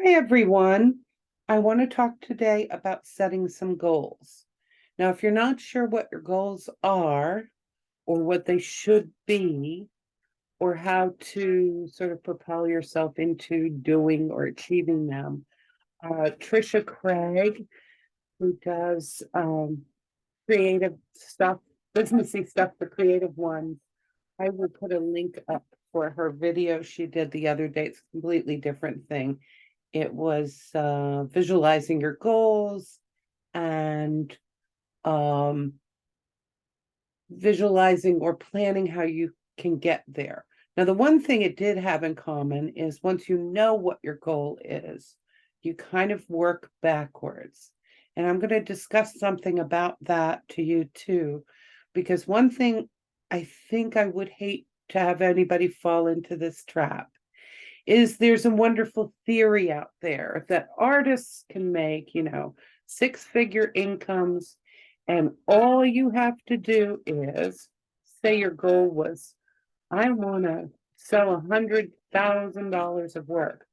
Hi, everyone. I want to talk today about setting some goals. Now, if you're not sure what your goals are or what they should be, or how to sort of propel yourself into doing or achieving them, Trisha Craig, who does creative stuff, businessy stuff for creative ones, I will put a link up for her video she did the other day. It's a completely different thing. It was visualizing your goals and um, visualizing or planning how you can get there. Now, the one thing it did have in common is once you know what your goal is, you kind of work backwards. And I'm going to discuss something about that to you too, because one thing I think I would hate to have anybody fall into this trap is there's a wonderful theory out there that artists can make, six-figure incomes, and all you have to do is say your goal was, I want to sell $100,000 of work.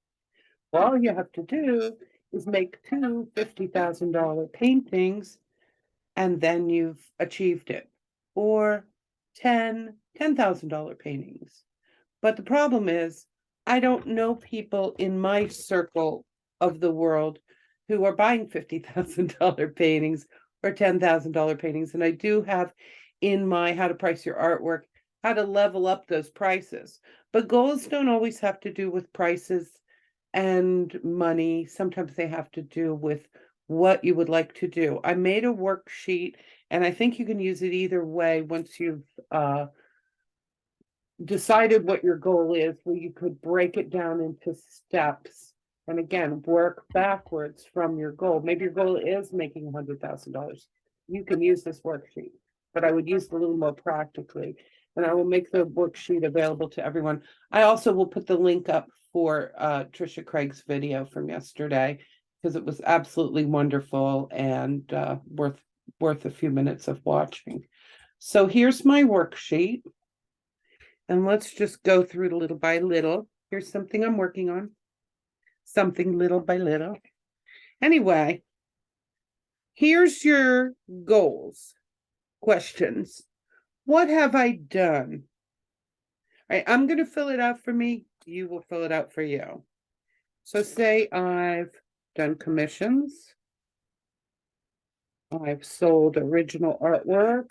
Well, all you have to do is make two $50,000 paintings, and then you've achieved it. Or 10 $10,000 paintings. But the problem is, I don't know people in my circle of the world who are buying $50,000 paintings or $10,000 paintings. And I do have in my How to Price Your Artwork, how to level up those prices. But goals don't always have to do with prices and money. Sometimes they have to do with what you would like to do. I made a worksheet, and I think you can use it either way once you've decided what your goal is, where you could break it down into steps. And again, work backwards from your goal. Maybe your goal is making $100,000. You can use this worksheet, but I would use it a little more practically. And I will make the worksheet available to everyone. I also will put the link up for Trisha Craig's video from yesterday, because it was absolutely wonderful and worth a few minutes of watching. So here's my worksheet. And let's just go through it little by little. Here's something I'm working on. Something little by little. Anyway, here's your goals. Questions. What have I done? All right, I'm going to fill it out for me. You will fill it out for you. So say I've done commissions. I've sold original artwork.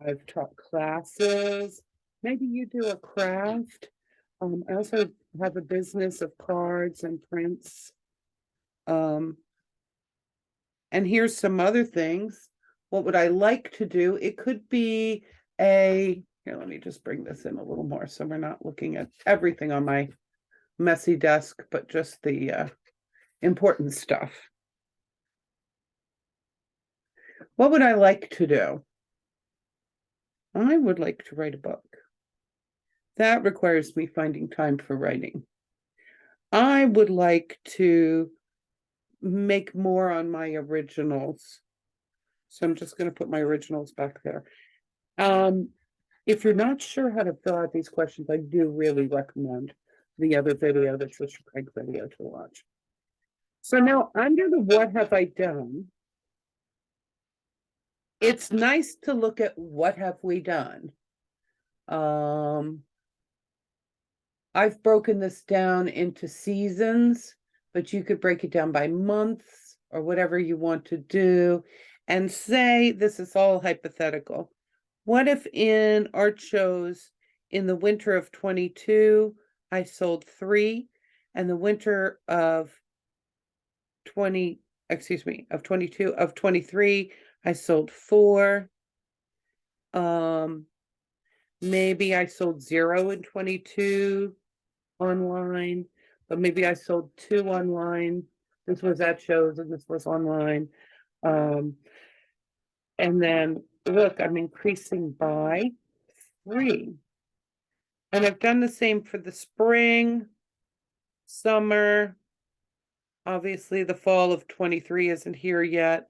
I've taught classes. Maybe you do a craft. I also have a business of cards and prints. And here's some other things. What would I like to do? It could be here, let me just bring this in a little more so we're not looking at everything on my messy desk, but just the important stuff. What would I like to do? I would like to write a book. That requires me finding time for writing. I would like to make more on my originals. So I'm just going to put my originals back there. If you're not sure how to fill out these questions, I do really recommend the other video, the Trisha Craig video, to watch. So now under the what have I done, it's nice to look at what have we done. I've broken this down into seasons, but you could break it down by months or whatever you want to do. And say, this is all hypothetical. What if in art shows in the winter of 22, I sold 3, and the winter of 23, I sold 4. Maybe I sold 0 in 22 online, but maybe I sold 2 online. This was at shows and this was online. And then look, I'm increasing by 3. And I've done the same for the spring, summer. Obviously, the fall of 23 isn't here yet.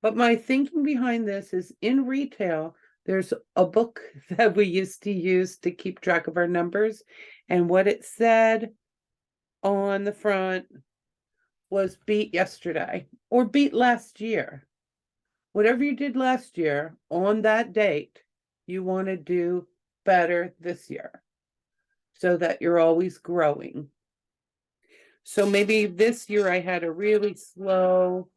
But my thinking behind this is in retail, there's a book that we used to use to keep track of our numbers. And what it said on the front was beat yesterday or beat last year. Whatever you did last year on that date, you want to do better this year so that you're always growing. So maybe this year I had a really slow,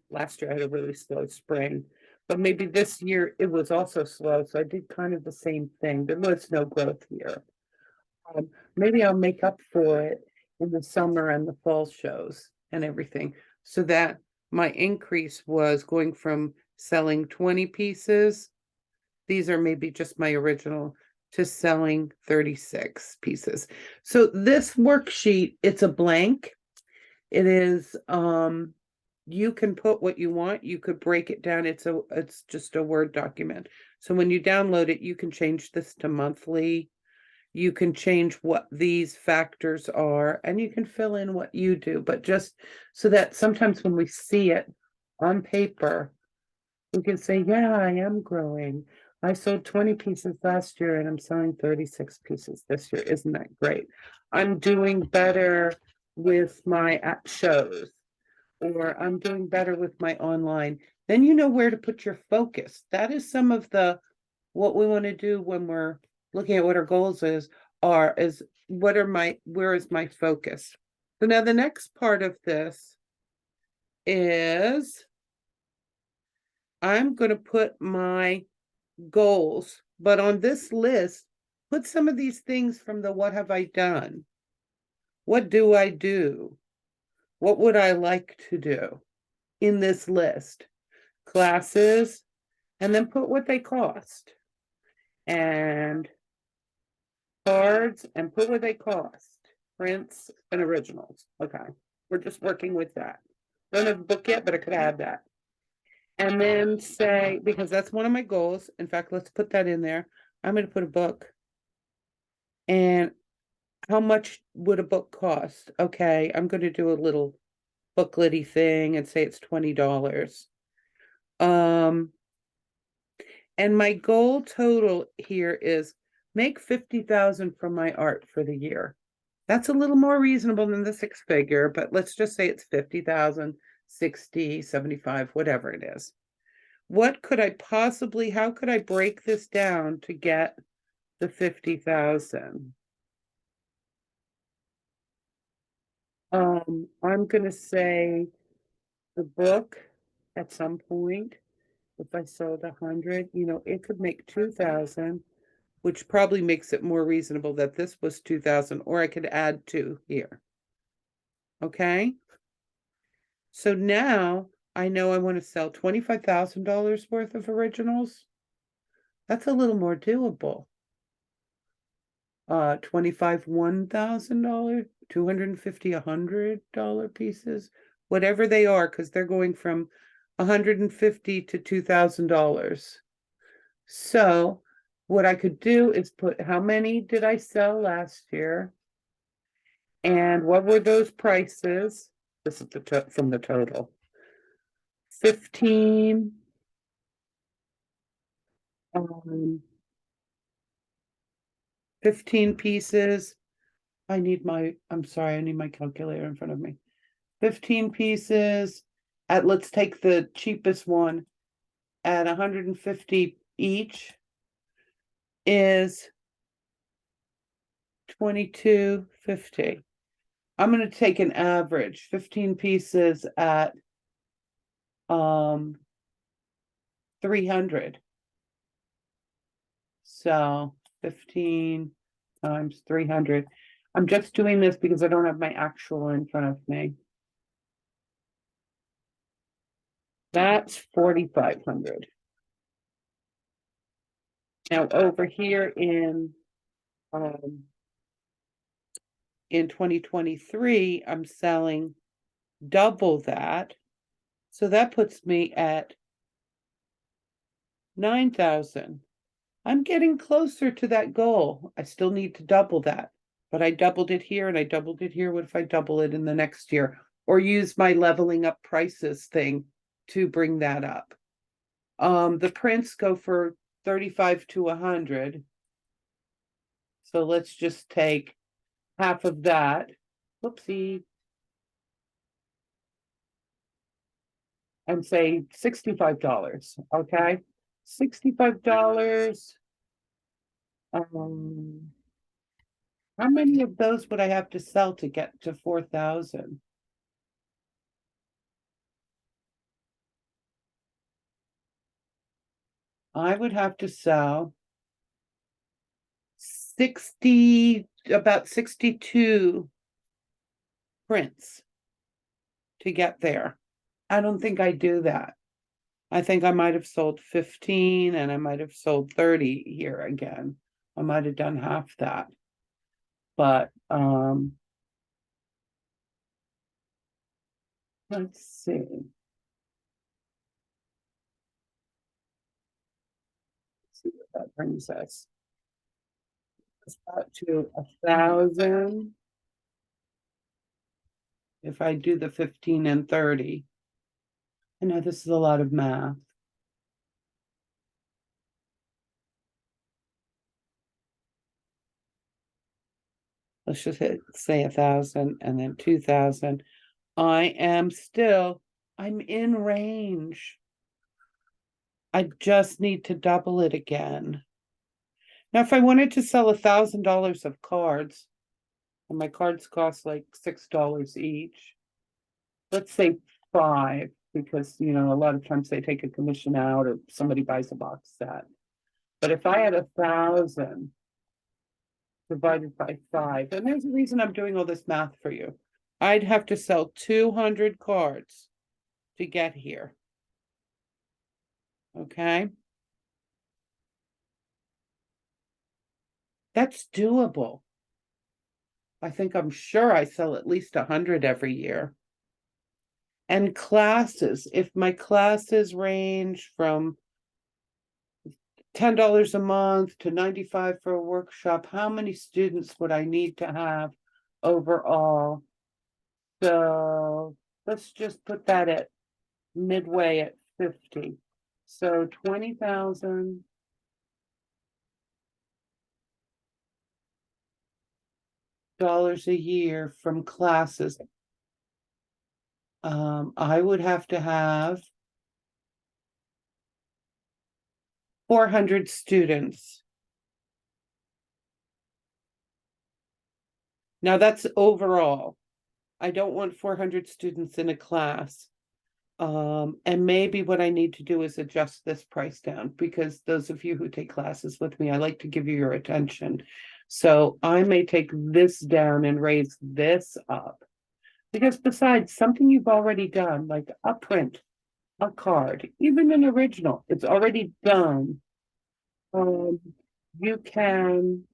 last year I had a really slow spring, but maybe this year it was also slow. So I did kind of the same thing. There was no growth here. Maybe I'll make up for it in the summer and the fall shows and everything, so that my increase was going from selling 20 pieces. These are maybe just my original, to selling 36 pieces. So this worksheet, it's a blank. It is, you can put what you want. You could break it down. It's just a Word document. So when you download it, you can change this to monthly. You can change what these factors are, and you can fill in what you do, but just so that sometimes when we see it on paper, we can say, yeah, I am growing. I sold 20 pieces last year and I'm selling 36 pieces this year. Isn't that great? I'm doing better with my app shows, or I'm doing better with my online. Then you know where to put your focus. That is some of what we want to do when we're looking at what our goals is where is my focus? So now the next part of this is I'm going to put my goals, but on this list, put some of these things from the what have I done? What do I do? What would I like to do in this list? Classes, and then put what they cost. And cards, and put what they cost. Prints and originals. Okay. We're just working with that. Don't have a book yet, but I could add that. And then say, because that's one of my goals. In fact, let's put that in there. I'm going to put a book. And how much would a book cost? Okay, I'm going to do a little booklety thing and say it's $20. And my goal total here is make 50,000 from my art for the year. That's a little more reasonable than the six figure, but let's just say it's 50,000, 60, 75, whatever it is. What could I possibly, how could I break this down to get the 50,000? I'm gonna say the book at some point, if I sold 100, it could make 2,000, which probably makes it more reasonable that this was 2,000, or I could add 2 here. Okay? So now I know I want to sell $25,000 worth of originals. That's a little more doable. 25 $1,000, 250 $100 pieces, whatever they are, because they're going from 150 to $2,000. So what I could do is put how many did I sell last year, and what were those prices? This is from the total. 15. 15 pieces. I'm sorry, I need my calculator in front of me. 15 pieces let's take the cheapest one at 150 each is $22.50. I'm going to take an average, 15 pieces at 300. So 15 times 300. I'm just doing this because I don't have my actual in front of me. That's 4,500. Now over here in 2023, I'm selling double that. So that puts me at 9,000. I'm getting closer to that goal. I still need to double that, but I doubled it here and I doubled it here. What if I double it in the next year, or use my leveling up prices thing to bring that up? The prints go for 35 to 100. So let's just take half of that, whoopsie. And say $65, okay? $65. Um, how many of those would I have to sell to get to 4,000? I would have to sell about 62 prints to get there. I don't think I do that. I think I might have sold 15 and I might have sold 30 here again. I might have done half that. But let's see. See what that brings us. It's about to 1,000. If I do the 15 and 30. I know this is a lot of math. Let's just say 1,000 and then 2,000. I'm in range. I just need to double it again. Now, if I wanted to sell $1,000 of cards, and my cards cost like $6 each, let's say 5, because a lot of times they take a commission out or somebody buys a box set. But if I had 1,000 divided by 5, and there's a reason I'm doing all this math for you, I'd have to sell 200 cards to get here. Okay. That's doable. I'm sure I sell at least 100 every year. And classes, if my classes range from $10 a month to $95 for a workshop, how many students would I need to have overall? So let's just put that at midway at 50. So 20,000 dollars a year from classes. I would have to have 400 students. Now that's overall. I don't want 400 students in a class. And maybe what I need to do is adjust this price down, because those of you who take classes with me, I like to give you your attention. So I may take this down and raise this up. Because besides something you've already done, like a print, a card, even an original, it's already done. You can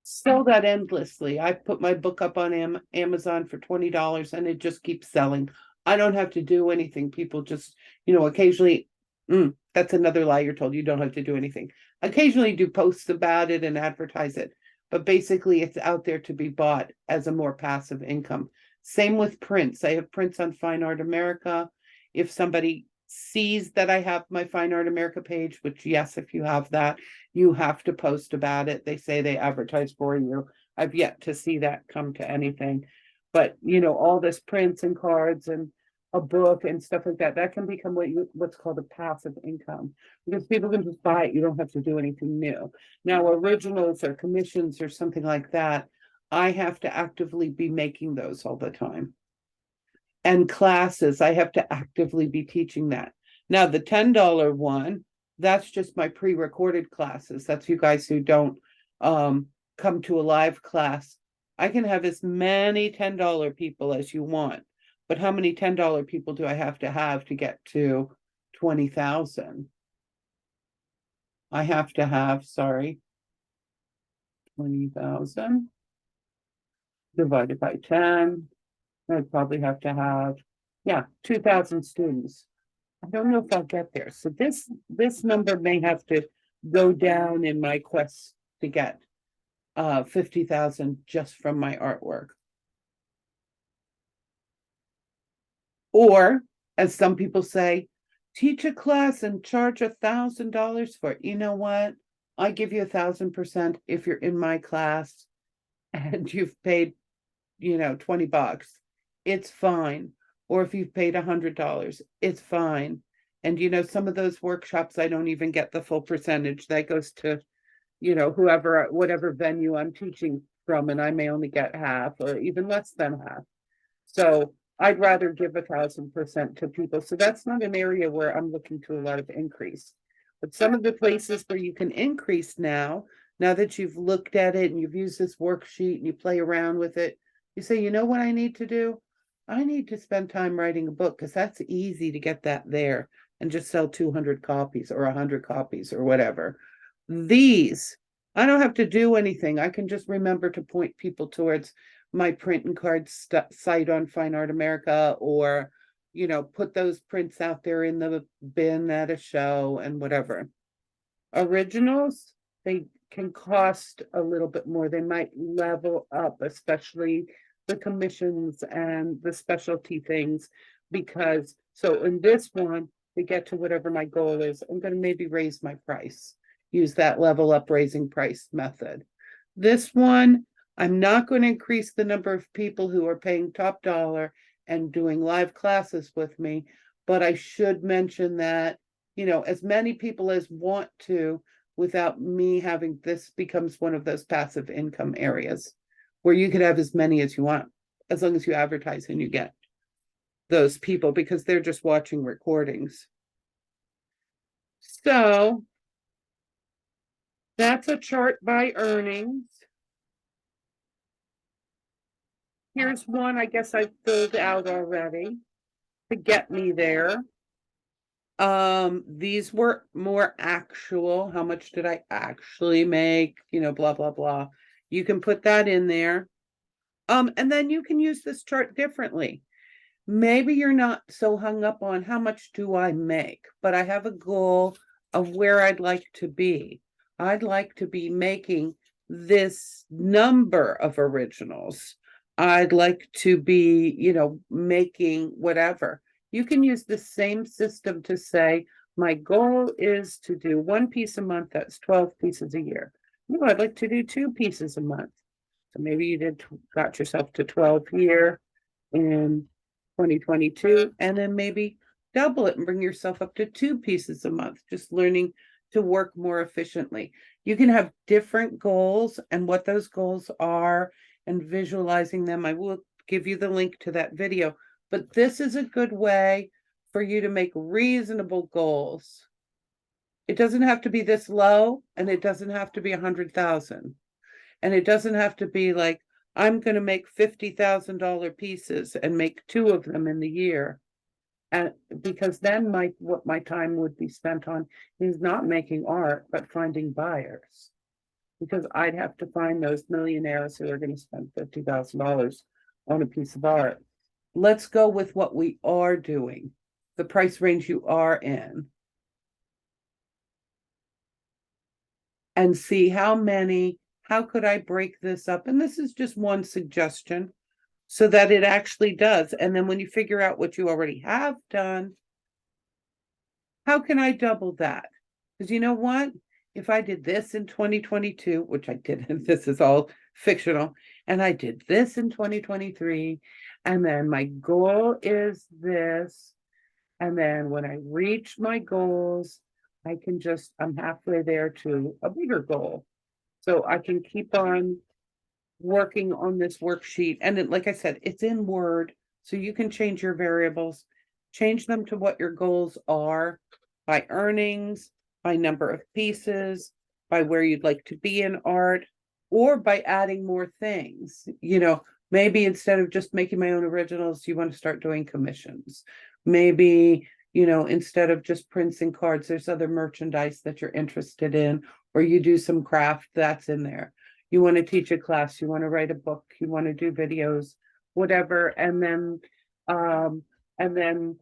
sell that endlessly. I put my book up on Amazon for $20 and it just keeps selling. I don't have to do anything. People just, occasionally, that's another lie you're told. You don't have to do anything. Occasionally do posts about it and advertise it, but basically it's out there to be bought as a more passive income. Same with prints. I have prints on Fine Art America. If somebody sees that I have my Fine Art America page, which yes, if you have that, you have to post about it. They say they advertise for you. I've yet to see that come to anything. But all this prints and cards and a book and stuff like that, that can become what's called a passive income, because people can just buy it. You don't have to do anything new. Now, originals or commissions or something like that, I have to actively be making those all the time. And classes, I have to actively be teaching that. Now, the $10 one, that's just my pre-recorded classes. That's you guys who don't come to a live class. I can have as many $10 people as you want, but how many $10 people do I have to get to 20,000? I have to have, 20,000 divided by 10. I'd probably have to have, 2,000 students. I don't know if I'll get there. So this number may have to go down in my quest to get 50,000 just from my artwork. Or, as some people say, teach a class and charge $1,000 for it. You know what? I give you 1,000% if you're in my class. and you've paid, $20, it's fine. Or if you've paid $100, it's fine. And some of those workshops, I don't even get the full percentage. That goes to, whoever, whatever venue I'm teaching from, and I may only get half or even less than half. So I'd rather give 1,000% to people. So that's not an area where I'm looking to a lot of increase. But some of the places where you can increase now that you've looked at it and you've used this worksheet and you play around with it, you say, you know what I need to do? I need to spend time writing a book, because that's easy to get that there and just sell 200 copies or 100 copies or whatever. These, I don't have to do anything. I can just remember to point people towards my print and card site on Fine Art America, or put those prints out there in the bin at a show and whatever. Originals, they can cost a little bit more. They might level up, especially the commissions and the specialty things, because so in this one, to get to whatever my goal is, I'm going to maybe raise my price, use that level up raising price method. This one, I'm not going to increase the number of people who are paying top dollar and doing live classes with me, but I should mention that, as many people as want to, without me having, this becomes one of those passive income areas where you could have as many as you want, as long as you advertise and you get those people, because they're just watching recordings. So that's a chart by earnings. Here's one I guess I filled out already to get me there. These were more actual. How much did I actually make? Blah, blah, blah. You can put that in there. And then you can use this chart differently. Maybe you're not so hung up on how much do I make, but I have a goal of where I'd like to be. I'd like to be making this number of originals. I'd like to be, making whatever. You can use the same system to say, my goal is to do one piece a month. That's 12 pieces a year. No, I'd like to do 2 pieces a month. So maybe you got yourself to 12 here in 2022, and then maybe double it and bring yourself up to 2 pieces a month, just learning to work more efficiently. You can have different goals, and what those goals are and visualizing them. I will give you the link to that video, but this is a good way for you to make reasonable goals. It doesn't have to be this low, and it doesn't have to be 100,000. And it doesn't have to be like, I'm going to make $50,000 pieces and make 2 of them in the year. And because then what my time would be spent on is not making art, but finding buyers. Because I'd have to find those millionaires who are going to spend $50,000 on a piece of art. Let's go with what we are doing, the price range you are in, and see how could I break this up? And this is just one suggestion, so that it actually does. And then when you figure out what you already have done, how can I double that? Because you know what? If I did this in 2022, which I didn't, this is all fictional, and I did this in 2023, and then my goal is this, and then when I reach my goals, I'm halfway there to a bigger goal. So I can keep on working on this worksheet. And like I said, it's in Word, so you can change your variables, change them to what your goals are by earnings, by number of pieces, by where you'd like to be in art, or by adding more things. Maybe instead of just making my own originals, you want to start doing commissions. Maybe, instead of just prints and cards, there's other merchandise that you're interested in, or you do some craft that's in there. You want to teach a class, you want to write a book, you want to do videos, whatever, and then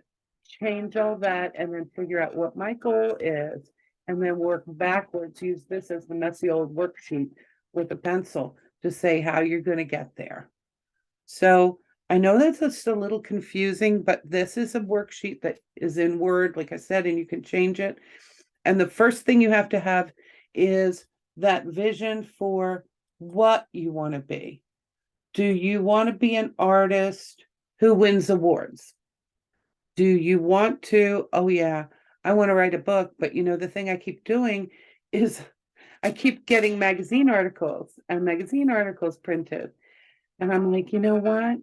change all that, and then figure out what my goal is, and then work backwards. Use this as the messy old worksheet with a pencil to say how you're going to get there. So I know that's just a little confusing, but this is a worksheet that is in Word, like I said, and you can change it. And the first thing you have to have is that vision for what you want to be. Do you want to be an artist who wins awards? Do you want to, oh yeah, I want to write a book, but the thing I keep doing is I keep getting magazine articles and magazine articles printed. And I'm like, you know what?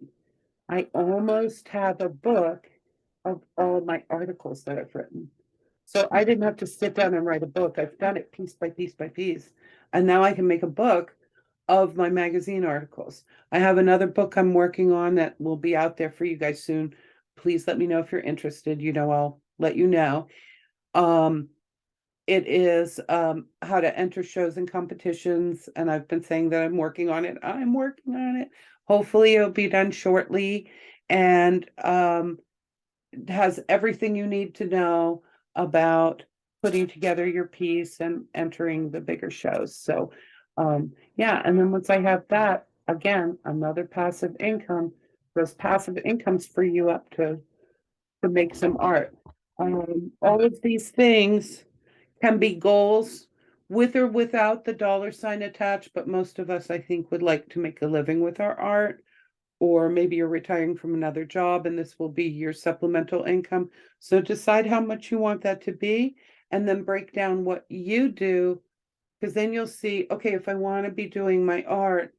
I almost have a book of all my articles that I've written. So I didn't have to sit down and write a book. I've done it piece by piece by piece. And now I can make a book of my magazine articles. I have another book I'm working on that will be out there for you guys soon. Please let me know if you're interested. I'll let you know. Um, it is how to enter shows and competitions, and I've been saying that I'm working on it. I'm working on it. Hopefully it'll be done shortly, and it has everything you need to know about putting together your piece and entering the bigger shows. So yeah, and then once I have that, again, another passive income. Those passive incomes free you up to make some art. All of these things can be goals with or without the dollar sign attached, but most of us, I think, would like to make a living with our art. Or maybe you're retiring from another job and this will be your supplemental income. So decide how much you want that to be and then break down what you do, because then you'll see, okay, if I want to be doing my art,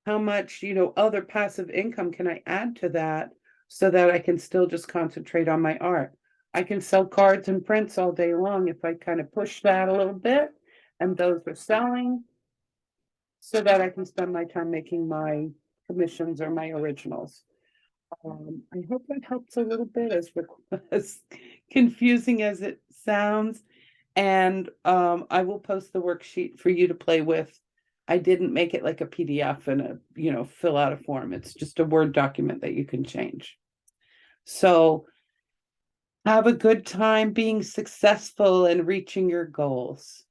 how much, other passive income can I add to that so that I can still just concentrate on my art? I can sell cards and prints all day long if I kind of push that a little bit, and those are selling so that I can spend my time making my commissions or my originals. I hope that helps a little bit, as confusing as it sounds. And I will post the worksheet for you to play with. I didn't make it like a PDF and fill out a form. It's just a Word document that you can change. So have a good time being successful and reaching your goals.